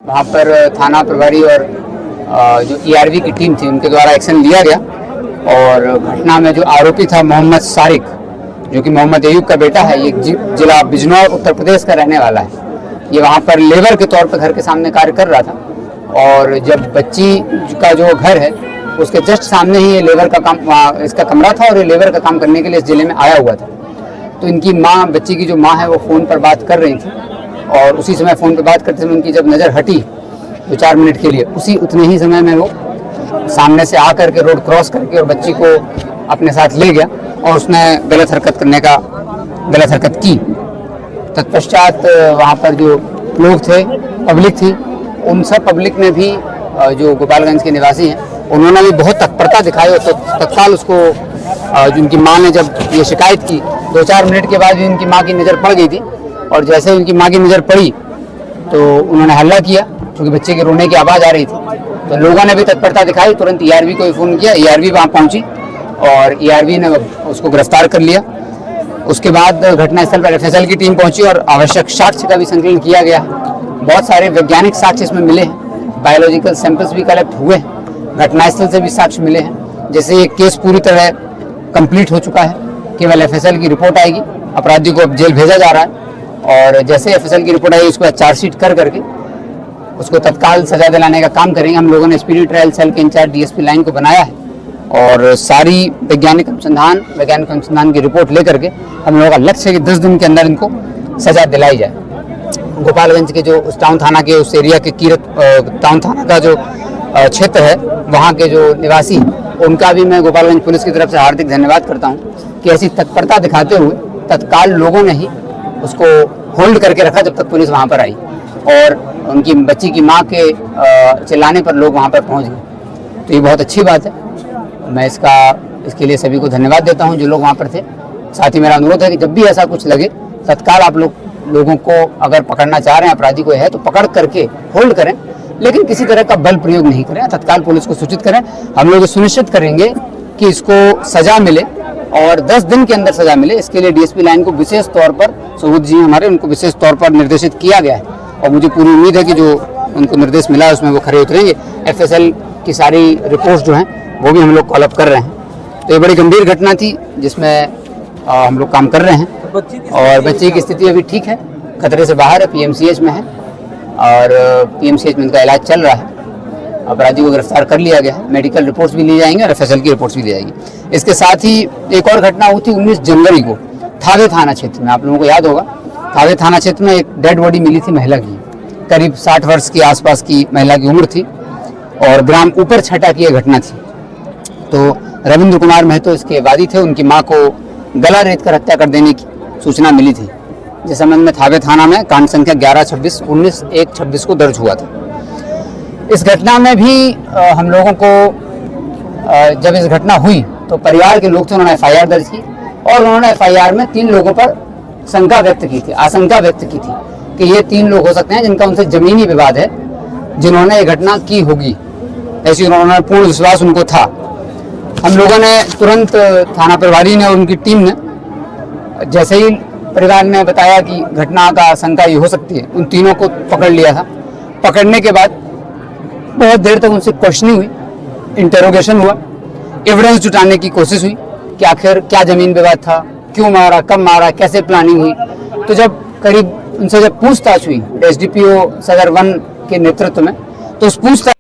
वहाँ पर थाना प्रभारी और जो ईआरवी की टीम थी उनके द्वारा एक्शन लिया गया और घटना में जो आरोपी था मोहम्मद सारिक, जो कि मोहम्मद अयूब का बेटा है, ये जिला बिजनौर उत्तर प्रदेश का रहने वाला है। ये वहाँ पर लेबर के तौर पर घर के सामने कार्य कर रहा था और जब बच्ची का जो घर है उसके जस्ट सामने ही ये लेबर का काम, इसका कमरा था और ये लेबर का काम करने के लिए इस जिले में आया हुआ था। तो इनकी माँ, बच्ची की जो माँ है वो फ़ोन पर बात कर रही थी और उसी समय फ़ोन पर बात करते समय उनकी जब नज़र हटी 2-4 मिनट के लिए, उतने ही समय में वो सामने से आकर के रोड क्रॉस करके और बच्ची को अपने साथ ले गया और उसने गलत हरकत की। तत्पश्चात वहाँ पर जो लोग थे, पब्लिक थी, उन सब पब्लिक ने भी, जो गोपालगंज के निवासी हैं, उन्होंने भी बहुत तत्परता दिखाई और तत्काल उसको, जो उनकी माँ ने जब ये शिकायत की 2-4 मिनट के बाद भी उनकी माँ की नज़र पड़ गई थी और जैसे ही उनकी माँ की नज़र पड़ी तो उन्होंने हल्ला किया क्योंकि बच्चे के रोने की आवाज़ आ रही थी। तो लोगों ने भी तत्परता दिखाई, तुरंत ईआरवी को फ़ोन किया, ईआरवी वहाँ पहुँची और ईआरवी ने उसको गिरफ्तार कर लिया। उसके बाद घटनास्थल पर एफएसएल की टीम पहुंची और आवश्यक साक्ष्य का भी संकलन किया गया। बहुत सारे वैज्ञानिक साक्ष्य इसमें मिले हैं, बायोलॉजिकल सैंपल्स भी कलेक्ट हुए हैं, घटनास्थल से भी साक्ष्य मिले हैं। जैसे ये केस पूरी तरह कंप्लीट हो चुका है, केवल एफएसएल की रिपोर्ट आएगी, अपराधी को अब जेल भेजा जा रहा है और जैसे एफएसएल की रिपोर्ट आएगी उसको चार्जशीट कर करके उसको तत्काल सजा दिलाने का काम करेंगे। हम लोगों ने स्पीडी ट्रायल सेल के इंचार्ज डीएसपी लाइन को बनाया है और सारी वैज्ञानिक अनुसंधान की रिपोर्ट लेकर के हम लोगों का लक्ष्य है कि 10 दिन के अंदर इनको सजा दिलाई जाए। गोपालगंज के जो उस टाउन थाना के उस एरिया के कीरत टाउन थाना का जो क्षेत्र है, वहाँ के जो निवासी हैं, उनका भी मैं गोपालगंज पुलिस की तरफ से हार्दिक धन्यवाद करता हूँ कि ऐसी तत्परता दिखाते हुए तत्काल लोगों ने ही उसको होल्ड करके रखा जब तक पुलिस वहाँ पर आई और उनकी बच्ची की माँ के चिल्लाने पर लोग वहाँ पर पहुँच गए। तो ये बहुत अच्छी बात है, मैं इसके लिए सभी को धन्यवाद देता हूँ जो लोग वहाँ पर थे। साथ ही मेरा अनुरोध है कि जब भी ऐसा कुछ लगे तत्काल आप लोगों को अगर पकड़ना चाह रहे हैं अपराधी को है तो पकड़ करके होल्ड करें, लेकिन किसी तरह का बल प्रयोग नहीं करें, तत्काल पुलिस को सूचित करें। हम लोग सुनिश्चित करेंगे कि इसको सजा मिले और 10 दिन के अंदर सजा मिले। इसके लिए डीएसपी लाइन को विशेष तौर पर, सुबोध जी हमारे, उनको विशेष तौर पर निर्देशित किया गया है और मुझे पूरी उम्मीद है कि जो उनको निर्देश मिला है उसमें वो खरे उतरेंगे। एफएसएल की सारी रिपोर्ट्स जो हैं वो भी हम लोग कॉल अप कर रहे हैं। तो ये बड़ी गंभीर घटना थी जिसमें हम लोग काम कर रहे हैं और बच्ची की स्थिति अभी ठीक है, खतरे से बाहर है, पीएमसीएच में है और पीएमसीएच में उनका इलाज चल रहा है। अपराधी को गिरफ्तार कर लिया गया है, मेडिकल रिपोर्ट्स भी ली जाएंगी और एफएसएल की रिपोर्ट्स भी ली जाएगी। इसके साथ ही एक और घटना हुई थी 19 जनवरी को थावे थाना क्षेत्र में, आप लोगों को याद होगा, थावे थाना क्षेत्र में एक डेड बॉडी मिली थी महिला की, करीब 60 वर्ष के आसपास की महिला की उम्र थी और ग्राम ऊपर छठा की यह घटना थी। तो रविंद्र कुमार महतो इसके वादी थे, उनकी मां को गला रेत कर हत्या कर देने की सूचना मिली थी, जिस संबंध में थावे थाना में कांड संख्या 11/26/19/126 को दर्ज हुआ था। इस घटना में भी हम लोगों को जब इस घटना हुई तो परिवार के लोग थे, उन्होंने एफआईआर दर्ज की और उन्होंने एफआईआर में 3 लोगों पर आशंका व्यक्त की थी कि ये 3 लोग हो सकते हैं जिनका उनसे जमीनी विवाद है, जिन्होंने ये घटना की होगी, ऐसी उन्होंने पूर्ण विश्वास उनको था। हम लोगों ने तुरंत थाना प्रभारी ने और उनकी टीम ने, जैसे ही परिवार ने बताया कि घटना का आशंका ये हो सकती है, उन तीनों को पकड़ लिया था। पकड़ने के बाद बहुत देर तक उनसे क्वेश्चनिंग हुई, इंटरोगेशन हुआ, एविडेंस जुटाने की कोशिश हुई कि आखिर क्या जमीन विवाद था, क्यों मारा, कब मारा, कैसे प्लानिंग हुई। तो जब करीब उनसे जब पूछताछ हुई एसडीपीओ सदर 1 के नेतृत्व में, तो उस पूछताछ